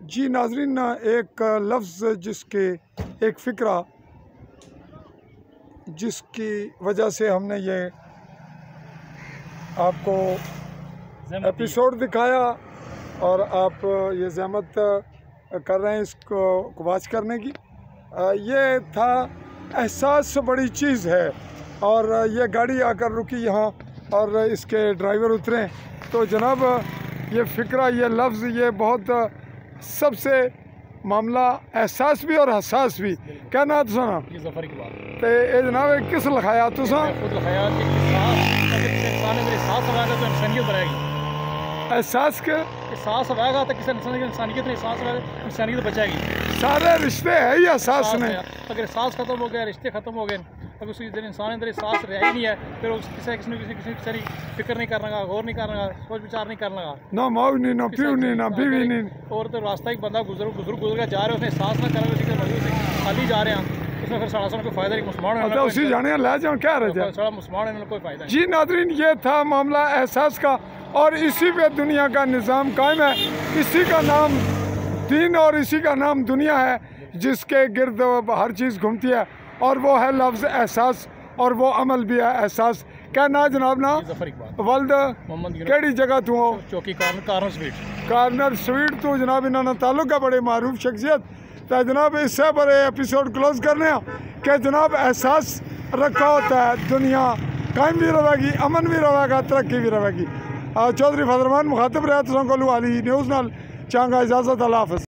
जी नाजरीन, एक लफ्ज़ जिसके एक फ़िक्रा जिसकी वजह से हमने ये आपको एपिसोड दिखाया और आप ये ज़हमत कर रहे हैं इसको वॉच करने की। ये था एहसास बड़ी चीज़ है। और ये गाड़ी आकर रुकी यहाँ और इसके ड्राइवर उतरे तो जनाब ये फ़िक्रा, ये लफ्ज़, ये बहुत सबसे मामला एहसास भी और हसास भी। क्या ना तुसा जफर की बात ते ए जनाब किस लिखाया तुसा खुद लिखाया कि इंसान मेरे साथ आएगा तो इंसानियत बढ़ेगी। एहसास के एहसास आएगा तो किसी इंसानियत नहीं, सांस आएगा इंसानियत बचेगी। सारे रिश्ते है ही एहसास ने। अगर एहसास खत्म हो गया, रिश्ते खत्म हो गए, अगर उसी दिन इंसान अंदर एहसास रहा ही नहीं है, फिर किसी फिक्र नहीं करना, गौर नहीं करना, सोच विचार नहीं करना, ना माऊ नहीं, ना पीऊ नहीं, ना बीवी नहीं। और तो रास्ता एक बंदा गुजर के जा रहे हो, उसने एहसास ना करा, उसी खाली जा रहे हैं, उसमें फिर साढ़ा कोई फायदा नहीं। मुसलमान उसी जाने ले जाओ क्या रह जाए, सारा मुसलमान कोई फायदा नहीं। जी नाज़रीन, ये था मामला एहसास का और इसी पे दुनिया का निज़ाम कायम है। इसी का नाम दीन और इसी का नाम दुनिया है, जिसके गिर्द हर चीज़ घूमती है और वो है लफ्ज़ एहसास और वो अमल भी है एहसास। क्या ना जनाब ना वल्द केड़ी जगह तू हो? चौकी कार्नर स्वीट तो जनाब इन्होंने ताल्लुक है बड़े मारूफ शख्सियत। तो जनाब इससे बड़े एपिसोड क्लोज करने कि जनाब एहसास रखा होता है, दुनिया कायम भी रहेगी, अमन भी रहेगा, तरक्की भी रहेगी। चौधरी फजलरहमान मुखातब रहा तो न्यूज़ नाल चांगा इजाज़त। अल्लाह हाफ़िज़।